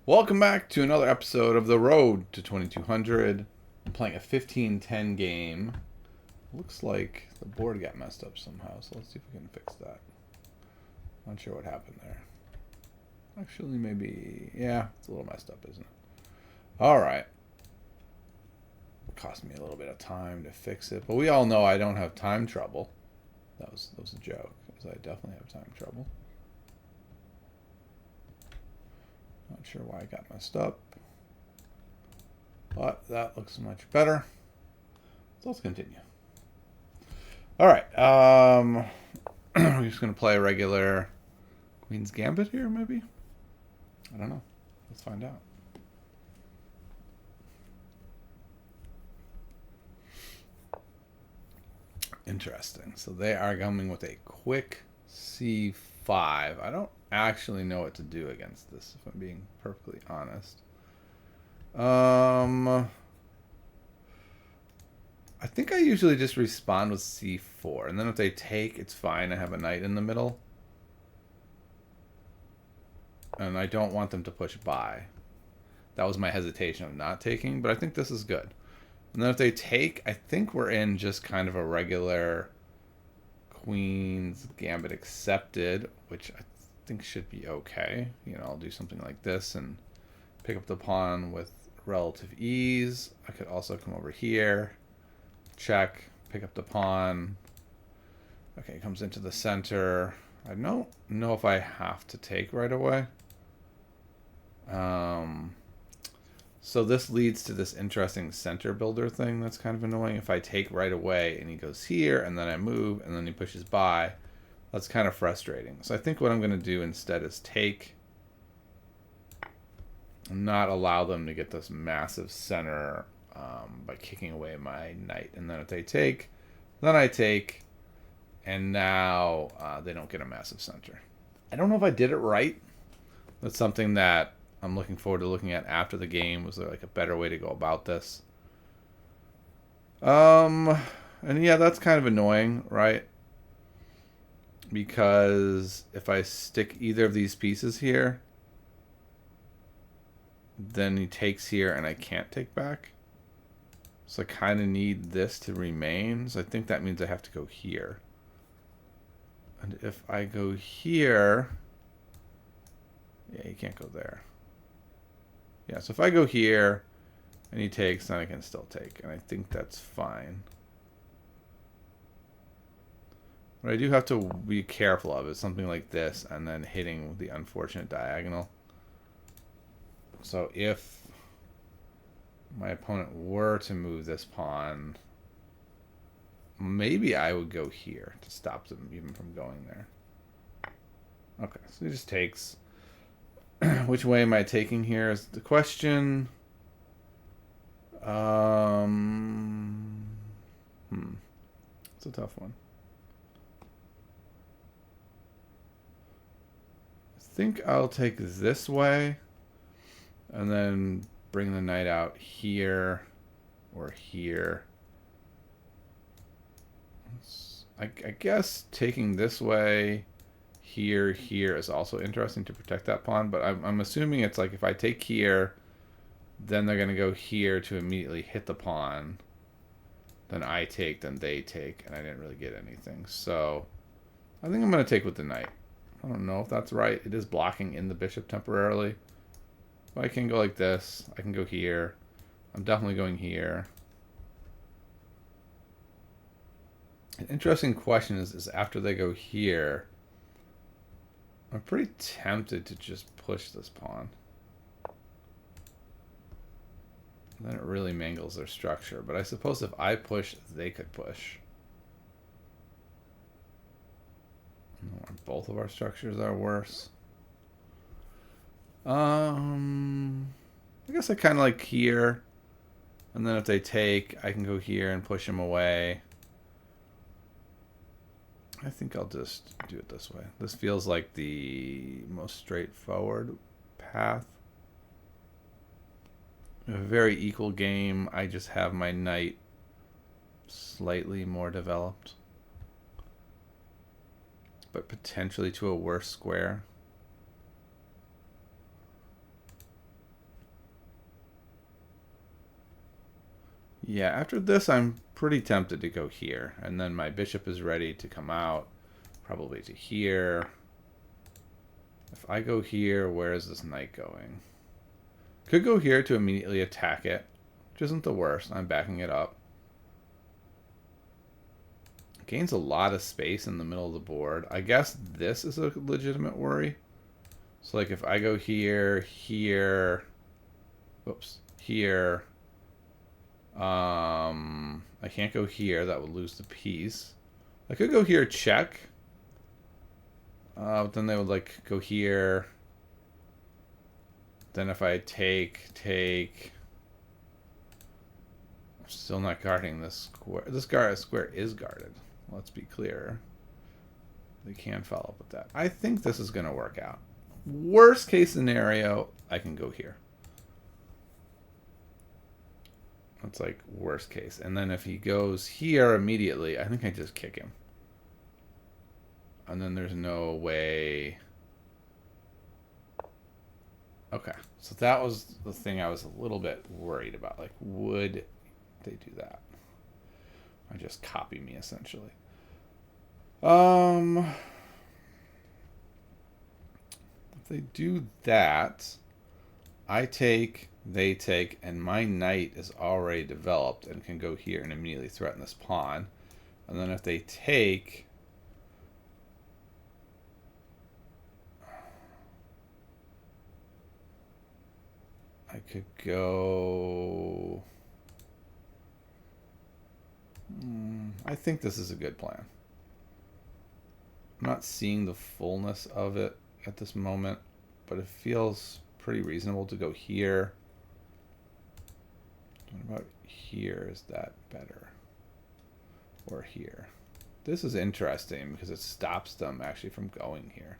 Welcome back to another episode of The Road to 2200. I'm playing a 15-10 game. Looks like the board got messed up somehow, so let's see if we can fix that. Not sure what happened there. Actually, maybe... yeah, it's a little messed up, isn't it? Alright. It cost me a little bit of time to fix it, but we all know I don't have time trouble. That was a joke, because I definitely have time trouble. Not sure why it got messed up. But that looks much better. So let's continue. Alright. We're just going to play a regular Queen's Gambit here, maybe? I don't know. Let's find out. Interesting. So they are coming with a quick C5. I don't actually know what to do against this, if I'm being perfectly honest. I think I usually just respond with C4, and then if they take, it's fine. I have a knight in the middle. And I don't want them to push by. That was my hesitation of not taking, but I think this is good. And then if they take, I think we're in just kind of a regular Queen's Gambit accepted, which I think should be okay. You know, I'll do something like this and pick up the pawn with relative ease. I could also come over here, check, pick up the pawn. Okay, it comes into the center. I don't know if I have to take right away. So this leads to this interesting center builder thing that's kind of annoying. If I take right away and he goes here and then I move and then he pushes by, that's kind of frustrating. So I think what I'm going to do instead is take and not allow them to get this massive center by kicking away my knight. And then if they take, then I take, and now they don't get a massive center. I don't know if I did it right. That's something that I'm looking forward to looking at after the game. Was there like a better way to go about this? And yeah, that's kind of annoying, right? Because if I stick either of these pieces here, then he takes here and I can't take back. So I kind of need this to remain. So I think that means I have to go here. And if I go here, yeah, you can't go there. Yeah, so if I go here and he takes, then I can still take. And I think that's fine. What I do have to be careful of is something like this and then hitting the unfortunate diagonal. So if my opponent were to move this pawn, maybe I would go here to stop them even from going there. Okay, so he just takes. Which way am I taking here is the question. It's a tough one. I think I'll take this way and then bring the knight out here or here. I guess taking this way here is also interesting to protect that pawn, but I'm assuming it's like if I take here, then they're going to go here to immediately hit the pawn. Then I take, then they take, and I didn't really get anything. So I think I'm going to take with the knight. I don't know if that's right. It is blocking in the bishop temporarily. But I can go like this. I can go here. I'm definitely going here. An interesting question is after they go here, I'm pretty tempted to just push this pawn. Then it really mangles their structure. But I suppose if I push, they could push. Both of our structures are worse. I guess I kind of like here. And then if they take, I can go here and push them away. I think I'll just do it this way. This feels like the most straightforward path. A very equal game. I just have my knight slightly more developed. But potentially to a worse square. Yeah, after this, I'm pretty tempted to go here. And then my bishop is ready to come out, probably to here. If I go here, where is this knight going? Could go here to immediately attack it, which isn't the worst. I'm backing it up. Gains a lot of space in the middle of the board. I guess this is a legitimate worry. So like if I go here, here, whoops, here, I can't go here. That would lose the piece. I could go here, check. But then they would like go here. Then if I take, I'm still not guarding this square. This square is guarded. Let's be clear. They can follow up with that. I think this is going to work out. Worst case scenario, I can go here. That's like worst case. And then if he goes here immediately, I think I just kick him. And then there's no way. Okay. So that was the thing I was a little bit worried about. Like, would they do that? Or just copy me, essentially. If they do that, I take, they take, and my knight is already developed and can go here and immediately threaten this pawn. And then if they take, I could go. I think this is a good plan. I'm not seeing the fullness of it at this moment, but it feels pretty reasonable to go here. What about here? Is that better? Or here? This is interesting because it stops them actually from going here.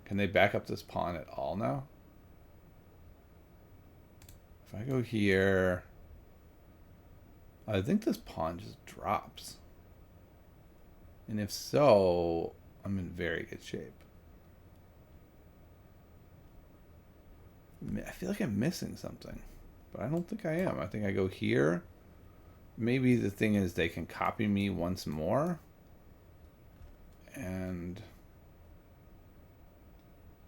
Can they back up this pawn at all now? If I go here, I think this pawn just drops. And if so, I'm in very good shape. I feel like I'm missing something, but I don't think I am. I think I go here. Maybe the thing is they can copy me once more and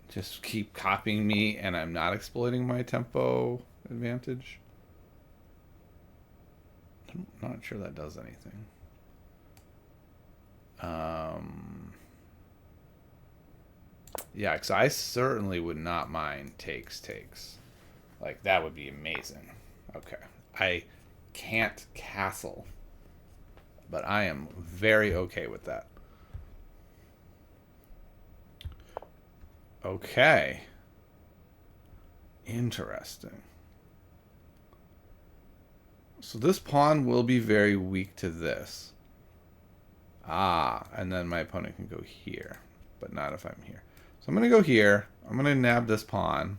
just keep copying me, and I'm not exploiting my tempo advantage. I'm not sure that does anything. Yeah, because I certainly would not mind takes. Like, that would be amazing. Okay. I can't castle, but I am very okay with that. Okay. Interesting. So this pawn will be very weak to this. And then my opponent can go here, but not if I'm here. So I'm going to go here. I'm going to nab this pawn.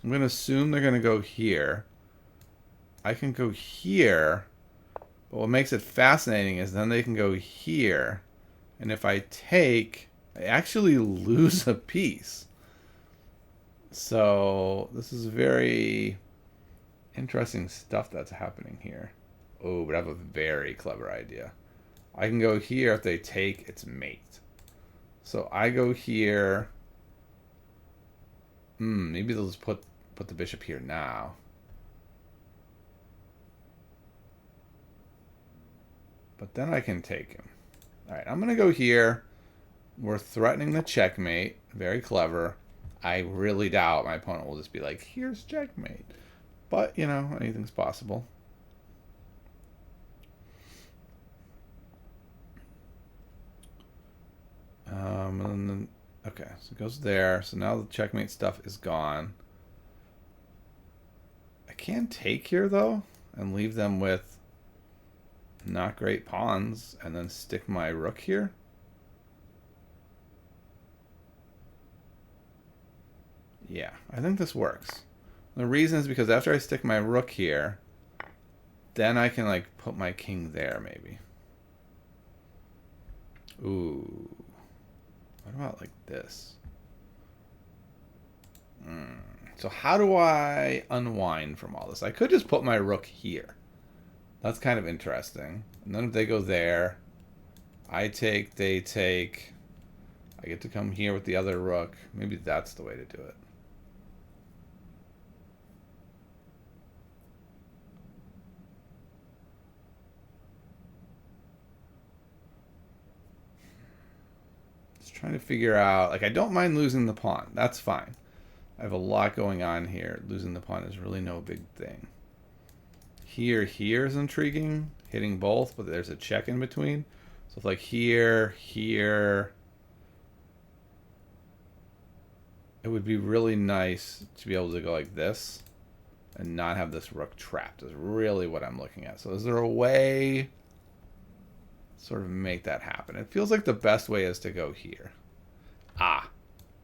I'm going to assume they're going to go here. I can go here, but what makes it fascinating is then they can go here. And if I take, I actually lose a piece. So this is very interesting stuff that's happening here. Oh, but I have a very clever idea. I can go here. If they take, it's mate. So I go here. Maybe they'll just put the bishop here now. But then I can take him. All right, I'm going to go here. We're threatening the checkmate. Very clever. I really doubt my opponent will just be like, here's checkmate. But, you know, anything's possible. And then, okay, so it goes there. So now the checkmate stuff is gone. I can take here, though, and leave them with not great pawns, and then stick my rook here. Yeah, I think this works. The reason is because after I stick my rook here, then I can, like, put my king there, maybe. Ooh. What about, like, this? So how do I unwind from all this? I could just put my rook here. That's kind of interesting. And then if they go there, I take, they take. I get to come here with the other rook. Maybe that's the way to do it. Just trying to figure out. Like, I don't mind losing the pawn. That's fine. I have a lot going on here. Losing the pawn is really no big thing. Here is intriguing. Hitting both, but there's a check in between. So it's like here. It would be really nice to be able to go like this and not have this rook trapped is really what I'm looking at. So is there a way to sort of make that happen? It feels like the best way is to go here.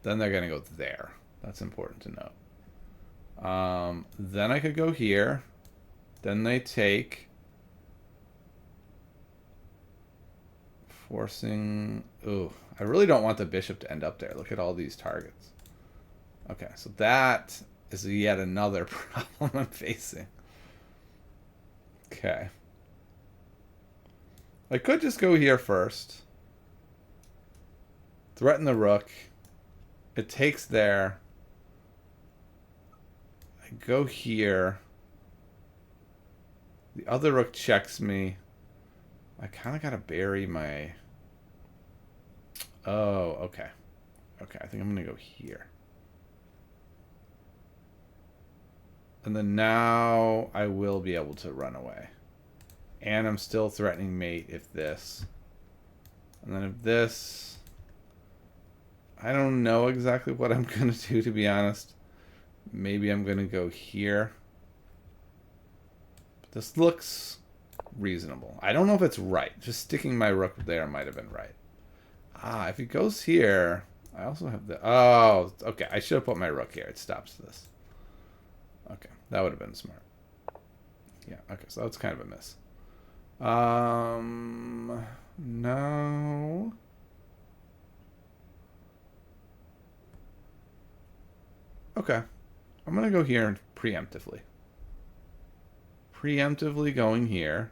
Then they're going to go there. That's important to note. Then I could go here. Then they take. Forcing. Ooh, I really don't want the bishop to end up there. Look at all these targets. Okay, so that is yet another problem I'm facing. Okay. I could just go here first. Threaten the rook. It takes there. I go here. The other rook checks me. I kind of got to bury my... Oh, okay. Okay, I think I'm going to go here. And then now I will be able to run away. And I'm still threatening mate if this. And then if this... I don't know exactly what I'm going to do, to be honest. Maybe I'm going to go here. But this looks reasonable. I don't know if it's right. Just sticking my rook there might have been right. If he goes here... I also have the... Oh, okay. I should have put my rook here. It stops this. Okay, that would have been smart. Yeah, okay, so that's kind of a miss. No. Okay. I'm going to go here preemptively. Preemptively going here.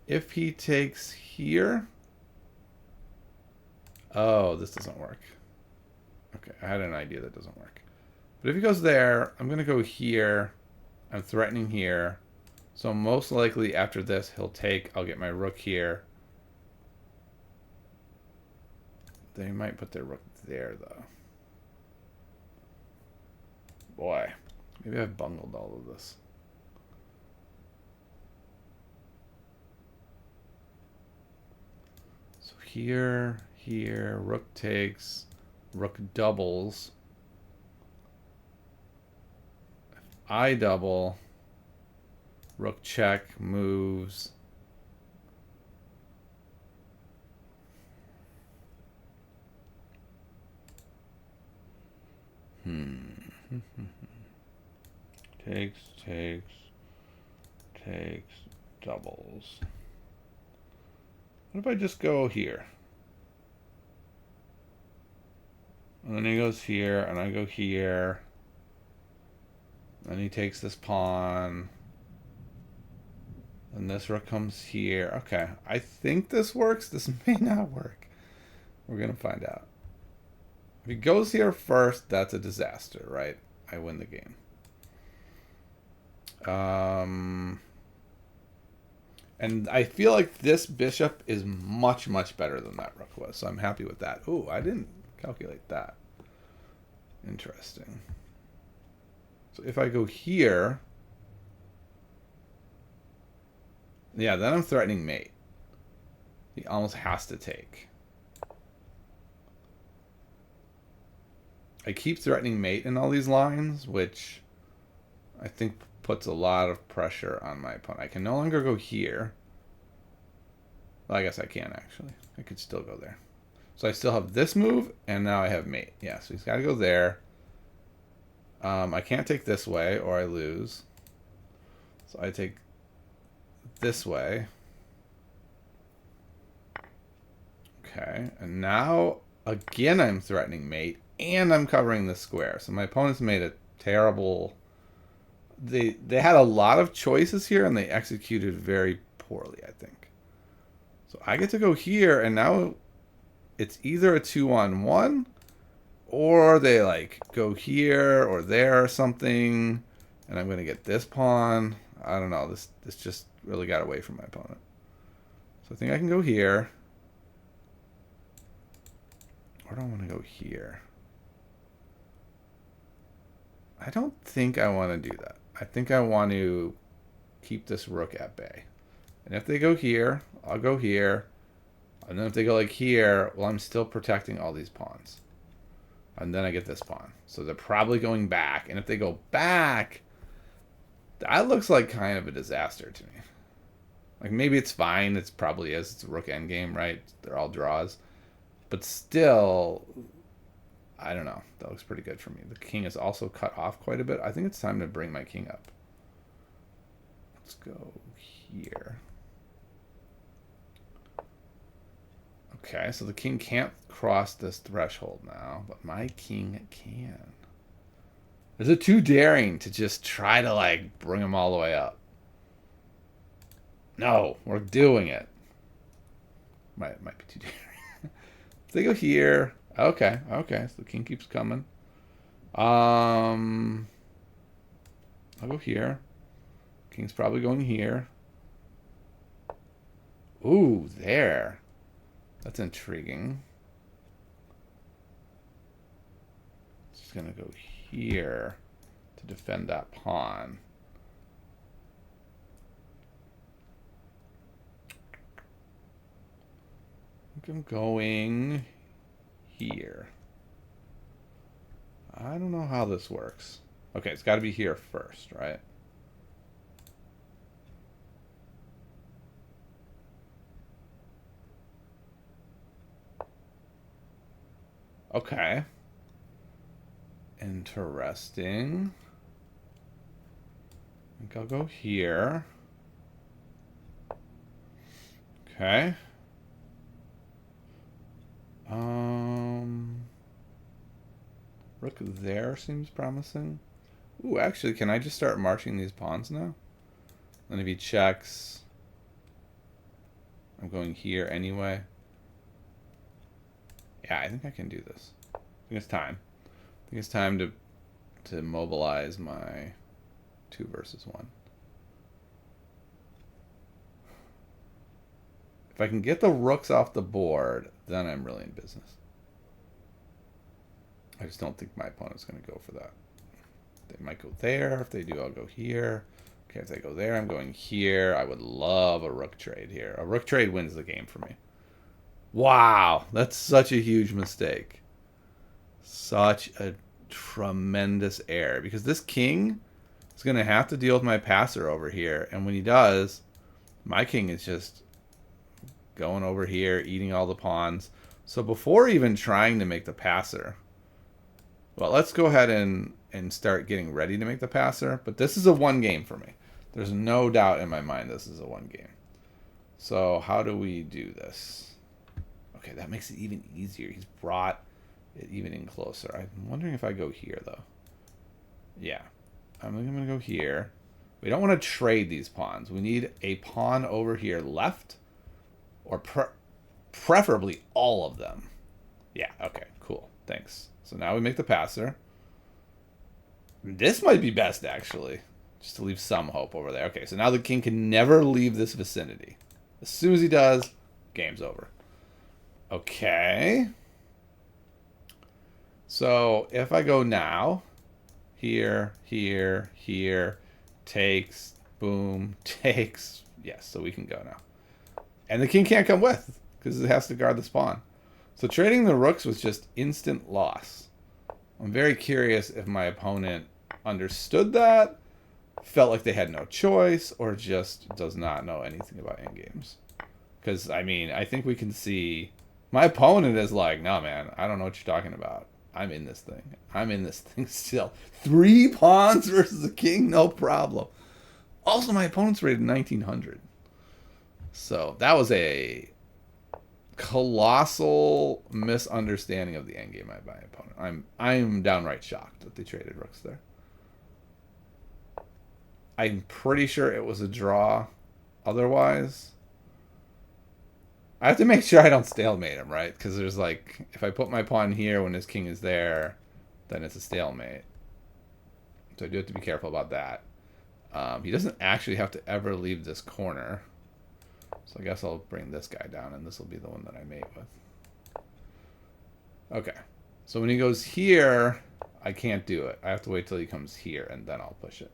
If he takes here... Oh, this doesn't work. Okay, I had an idea that doesn't work. But if he goes there, I'm going to go here. I'm threatening here. So most likely after this, he'll take. I'll get my rook here. They might put their rook there, though. Boy, maybe I've bungled all of this. So here, rook takes, rook doubles. I double, rook check, moves. Takes, doubles. What if I just go here? And then he goes here, and I go here. Then he takes this pawn. And this rook comes here. Okay, I think this works. This may not work. We're going to find out. If he goes here first, that's a disaster, right? I win the game. And I feel like this bishop is much, much better than that rook was. So I'm happy with that. Ooh, I didn't calculate that. Interesting. So if I go here... Yeah, then I'm threatening mate. He almost has to take. I keep threatening mate in all these lines, which I think puts a lot of pressure on my opponent. I can no longer go here. Well, I guess I can, actually. I could still go there. So I still have this move, and now I have mate. Yeah, so he's got to go there. I can't take this way, or I lose. So I take this way. Okay, and now, again, I'm threatening mate, and I'm covering the square. So my opponent's made a terrible they had a lot of choices here and they executed very poorly, I think. So I get to go here, and now it's either a 2-on-1, or they like go here or there or something, and I'm gonna get this pawn. I don't know. This just really got away from my opponent. So I think I can go here. Or do I want to go here? I don't think I want to do that. I think I want to keep this rook at bay. And if they go here, I'll go here. And then if they go like here, well, I'm still protecting all these pawns. And then I get this pawn. So they're probably going back. And if they go back, that looks like kind of a disaster to me. Like, maybe it's fine. It probably is. It's a rook endgame, right? They're all draws. But still, I don't know. That looks pretty good for me. The king is also cut off quite a bit. I think it's time to bring my king up. Let's go here. Okay, so the king can't cross this threshold now, but my king can. Is it too daring to just try to, like, bring him all the way up? No, we're doing it. Might be too daring. If they go here, okay, so the king keeps coming. I'll go here. King's probably going here. Ooh, there. That's intriguing. Just gonna go here to defend that pawn. I think I'm going here. I don't know how this works. Okay, it's got to be here first, right? Okay. Interesting. I think I'll go here. Okay. Rook there seems promising. Ooh, actually, can I just start marching these pawns now? And if he checks, I'm going here anyway. Yeah, I think I can do this. I think it's time. I think it's time to mobilize my 2 versus 1. If I can get the rooks off the board, then I'm really in business. I just don't think my opponent's going to go for that. They might go there. If they do, I'll go here. Okay, if they go there, I'm going here. I would love a rook trade here. A rook trade wins the game for me. Wow, that's such a huge mistake. Such a tremendous error. Because this king is going to have to deal with my passer over here. And when he does, my king is just going over here, eating all the pawns. So before even trying to make the passer, well, let's go ahead and start getting ready to make the passer. But this is a 1 game for me. There's no doubt in my mind this is a 1 game. So how do we do this? Okay, that makes it even easier. He's brought it even in closer. I'm wondering if I go here, though. Yeah. I'm going to go here. We don't want to trade these pawns. We need a pawn over here left, or preferably all of them. Yeah, okay, cool. Thanks. So now we make the passer. This might be best, actually, just to leave some hope over there. Okay, so now the king can never leave this vicinity. As soon as he does, game's over. Okay. So if I go now, here, here, here, takes, boom, takes. Yes, so we can go now. And the king can't come with, because it has to guard the pawn. So trading the rooks was just instant loss. I'm very curious if my opponent understood that, felt like they had no choice, or just does not know anything about endgames. Because, I mean, I think we can see my opponent is like, no, man, I don't know what you're talking about. I'm in this thing. I'm in this thing still. 3 pawns versus a king, no problem. Also, my opponent's rated 1900. So that was a colossal misunderstanding of the endgame by my opponent. I'm downright shocked that they traded rooks there. I'm pretty sure it was a draw. Otherwise, I have to make sure I don't stalemate him, right? Because there's like, if I put my pawn here when his king is there, then it's a stalemate. So I do have to be careful about that. He doesn't actually have to ever leave this corner. So I guess I'll bring this guy down, and this will be the one that I mate with. Okay. So when he goes here, I can't do it. I have to wait till he comes here, and then I'll push it.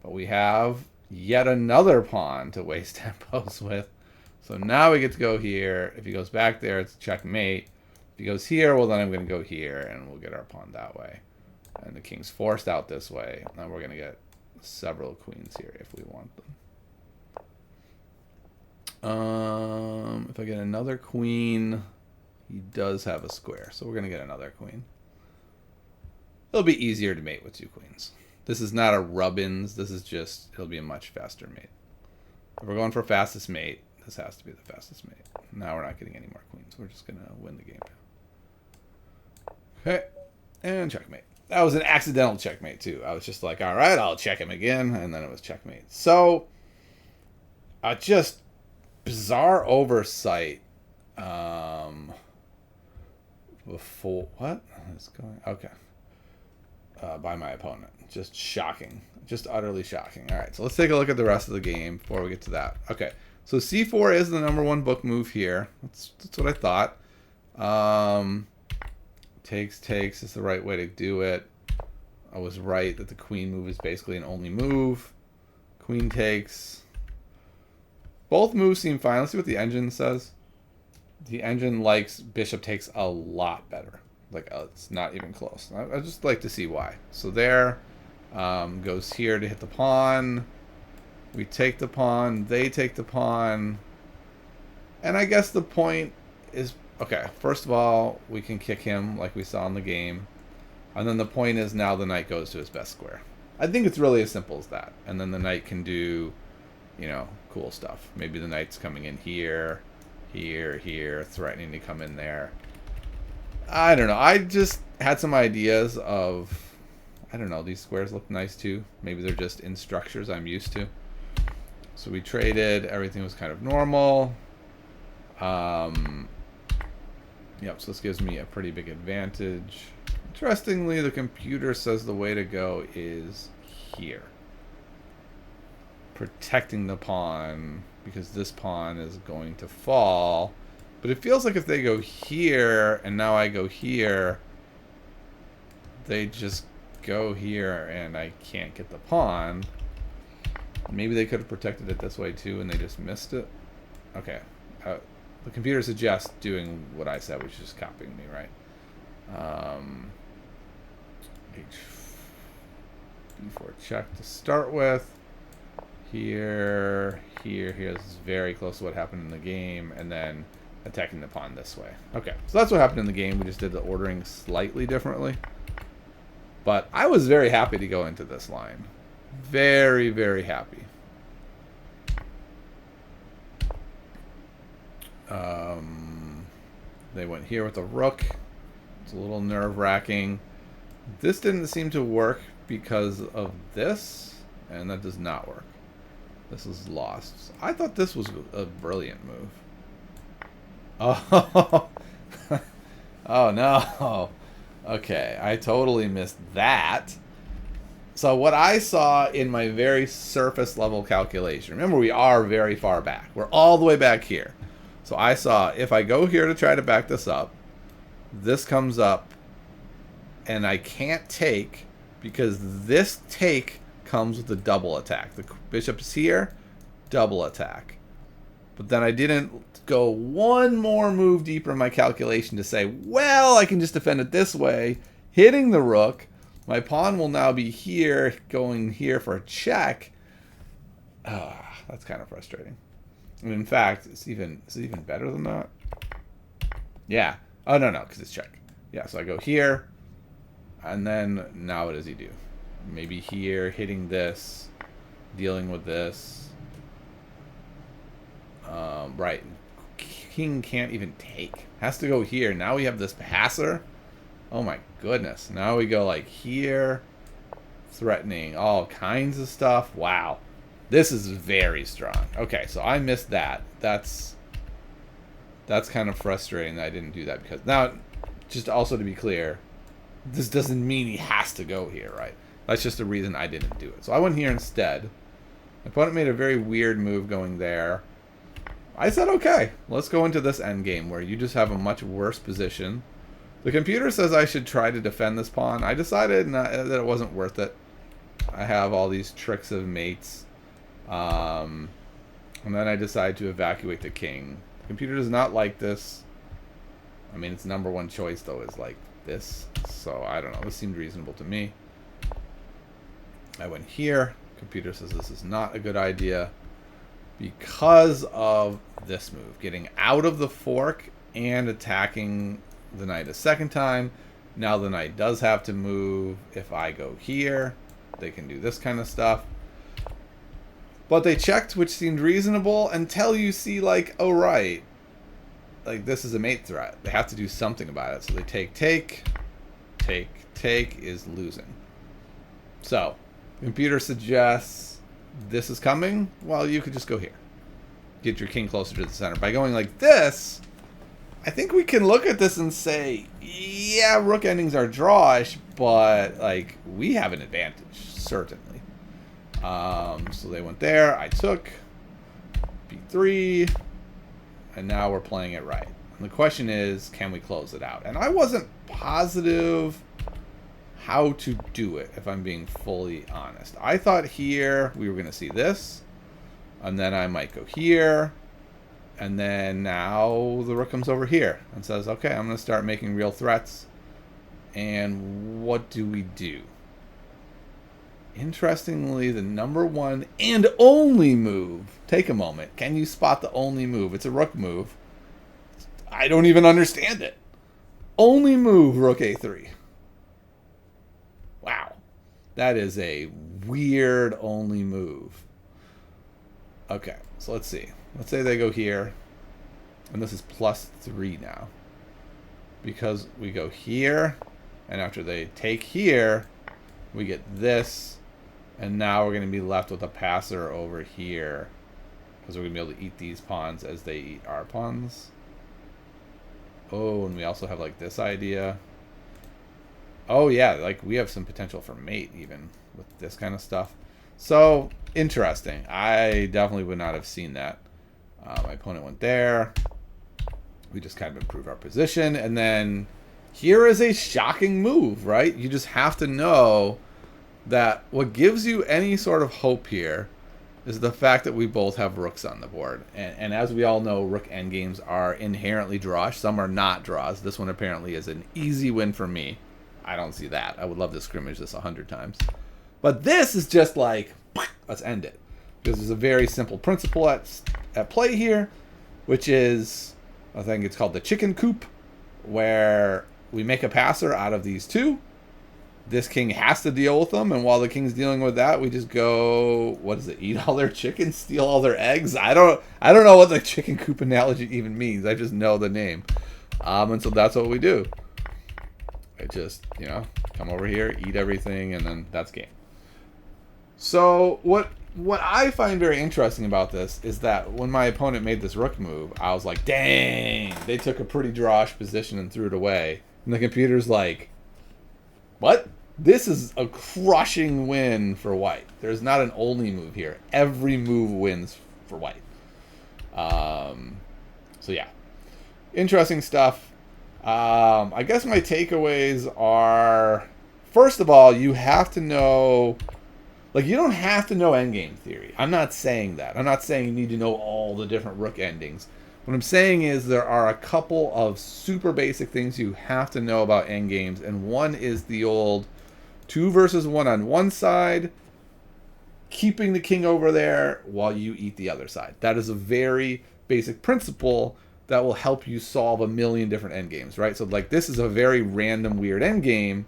But we have yet another pawn to waste tempos with. So now we get to go here. If he goes back there, it's checkmate. If he goes here, well, then I'm going to go here, and we'll get our pawn that way. And the king's forced out this way. Now we're going to get several queens here if we want them. If I get another queen, he does have a square. So we're going to get another queen. It'll be easier to mate with 2 queens. This is not a rub-ins. This is just, it'll be a much faster mate. If we're going for fastest mate, this has to be the fastest mate. Now we're not getting any more queens. We're just going to win the game. Okay. And checkmate. That was an accidental checkmate, too. I was just like, all right, I'll check him again. And then it was checkmate. So, just bizarre oversight. Before, what is going, okay. By my opponent. Just shocking. Just utterly shocking. All right, so let's take a look at the rest of the game before we get to that. Okay, so c4 is the #1 book move here. That's what I thought. Takes is the right way to do it. I was right that the queen move is basically an only move. Queen takes. Both moves seem fine. Let's see what the engine says. The engine likes bishop takes a lot better. Like, it's not even close. I just like to see why. So there, goes here to hit the pawn. We take the pawn. They take the pawn. And I guess the point is, okay, first of all, we can kick him like we saw in the game. And then the point is now the knight goes to his best square. I think it's really as simple as that. And then the knight can do, you know, cool stuff. Maybe the knight's coming in here, here, threatening to come in there. I don't know. I just had some ideas of, I don't know, these squares look nice too. Maybe they're just in structures I'm used to. So we traded. Everything was kind of normal. Yep, so this gives me a pretty big advantage. Interestingly, the computer says the way to go is here. Protecting the pawn, because this pawn is going to fall. But it feels like if they go here, and now I go here, they just go here, and I can't get the pawn. Maybe they could have protected it this way too, and they just missed it. Okay. The computer suggests doing what I said, which is just copying me, right? B4 check to start with. Here. This is very close to what happened in the game, and then attacking the pawn this way. Okay, so that's what happened in the game. We just did the ordering slightly differently. But I was very happy to go into this line. Very, very happy. They went here with a rook. It's a little nerve-wracking. This didn't seem to work because of this, and that does not work. This is lost. I thought this was a brilliant move. Oh, oh no. Okay, I totally missed that. So what I saw in my very surface level calculation, remember we are very far back. We're all the way back here. So I saw if I go here to try to back this up, this comes up and I can't take because this take comes with a double attack. The bishop's here, double attack. But then I didn't go one more move deeper in my calculation to say, well, I can just defend it this way, hitting the rook. My pawn will now be here, going here for a check. That's kind of frustrating. And in fact, is it even better than that? Yeah. Oh, no, because it's check. Yeah, so I go here, and then now what does he do? Maybe here, hitting this, dealing with this. Right. King can't even take. Has to go here. Now we have this passer. Oh my goodness. Now we go like here, threatening all kinds of stuff. Wow. This is very strong. Okay, so I missed that. That's kind of frustrating that I didn't do that, because now, just also to be clear, this doesn't mean he has to go here, right? That's just the reason I didn't do it. So I went here instead. My opponent made a very weird move going there. I said, okay, let's go into this endgame where you just have a much worse position. The computer says I should try to defend this pawn. I decided that it wasn't worth it. I have all these tricks of mates. And then I decided to evacuate the king. The computer does not like this. I mean, its number one choice, though, is like this. So, I don't know. This seemed reasonable to me. I went here. Computer says this is not a good idea because of this move. Getting out of the fork and attacking the knight a second time. Now the knight does have to move. If I go here, they can do this kind of stuff. But they checked, which seemed reasonable, until you see, like, oh, right. Like, this is a mate threat. They have to do something about it. So they take is losing. So, computer suggests this is coming. Well, you could just go here. Get your king closer to the center. By going like this, I think we can look at this and say, yeah, rook endings are drawish, but, like, we have an advantage, certainly. So they went there. I took b3, and now we're playing it right. And the question is, can we close it out? And I wasn't positive how to do it, if I'm being fully honest. I thought here we were going to see this, and then I might go here, and then now the rook comes over here and says, okay, I'm going to start making real threats. And what do we do? Interestingly, the number one and only move. Take a moment. Can you spot the only move? It's a rook move. I don't even understand it. Only move, rook a3. Wow. That is a weird only move. Okay, so let's see. Let's say they go here. And this is +3 now. Because we go here. And after they take here, we get this. And now we're going to be left with a passer over here. Because we're going to be able to eat these pawns as they eat our pawns. Oh, and we also have like this idea. Oh yeah, like we have some potential for mate even with this kind of stuff. So, interesting. I definitely would not have seen that. My opponent went there. We just kind of improved our position. And then here is a shocking move, right? You just have to know that what gives you any sort of hope here is the fact that we both have rooks on the board. And as we all know, rook endgames are inherently drawish. Some are not draws. This one apparently is an easy win for me. I don't see that. I would love to scrimmage this 100 times. But this is just like, let's end it. Because there's a very simple principle at play here, which is, I think it's called the chicken coop, where we make a passer out of these two. This king has to deal with them, and while the king's dealing with that, we just go, what is it, eat all their chickens, steal all their eggs? I don't know what the chicken coop analogy even means. I just know the name. And so that's what we do. I just, come over here, eat everything, and then that's game. So what I find very interesting about this is that when my opponent made this rook move, I was like, dang, they took a pretty drawish position and threw it away. And the computer's like, what? This is a crushing win for white. There's not an only move here. Every move wins for white. So yeah, interesting stuff. I guess my takeaways are, first of all, you have to know, like, you don't have to know endgame theory. I'm not saying that. I'm not saying you need to know all the different rook endings. What I'm saying is there are a couple of super basic things you have to know about endgames, and one is the old 2 versus 1 on one side, keeping the king over there while you eat the other side. That is a very basic principle that will help you solve a million different endgames, right? So, like, this is a very random, weird endgame,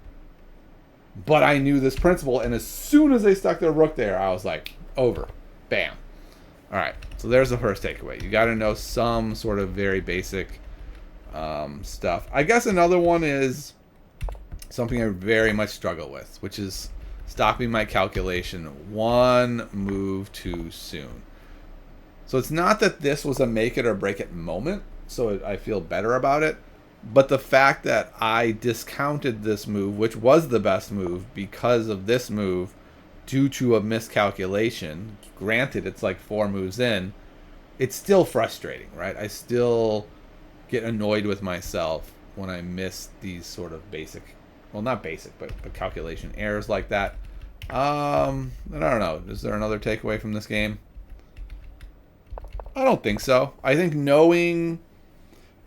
but I knew this principle, and as soon as they stuck their rook there, I was like, over. Bam. All right, so there's the first takeaway. You got to know some sort of very basic stuff. I guess another one is something I very much struggle with, which is stopping my calculation one move too soon. So it's not that this was a make it or break it moment, so I feel better about it, but the fact that I discounted this move, which was the best move, because of this move, due to a miscalculation, granted it's like 4 moves in, it's still frustrating, right? I still get annoyed with myself when I miss these sort of basic, well, not basic, but calculation errors like that. I don't know. Is there another takeaway from this game? I don't think so. I think knowing...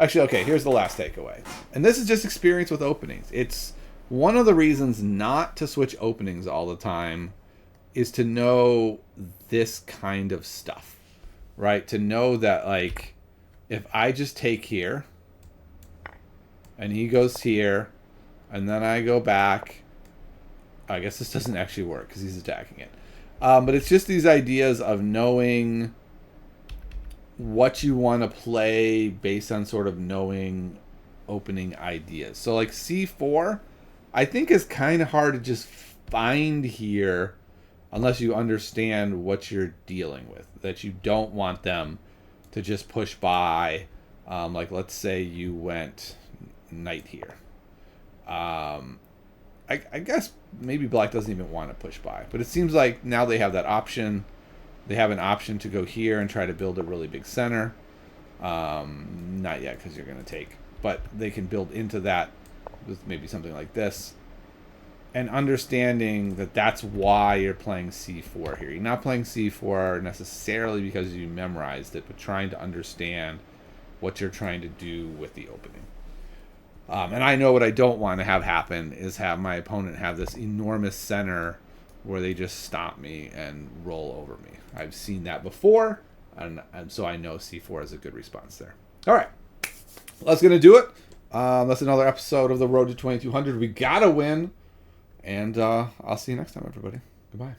Actually, okay, here's the last takeaway. And this is just experience with openings. It's one of the reasons not to switch openings all the time is to know this kind of stuff, right? To know that, like, if I just take here, and he goes here, and then I go back... I guess this doesn't actually work because he's attacking it. But it's just these ideas of knowing what you want to play based on sort of knowing opening ideas. So like C4, I think is kind of hard to just find here unless you understand what you're dealing with. That you don't want them to just push by. Like let's say you went knight here. I guess maybe black doesn't even want to push by. But it seems like now they have that option. They have an option to go here and try to build a really big center. Not yet because you're going to take. But they can build into that with maybe something like this. And understanding that that's why you're playing C4 here. You're not playing C4 necessarily because you memorized it, but trying to understand what you're trying to do with the opening. And I know what I don't want to have happen is have my opponent have this enormous center where they just stop me and roll over me. I've seen that before, and so I know C4 is a good response there. All right, that's going to do it. That's another episode of the Road to 2200. We got to win, and I'll see you next time, everybody. Goodbye.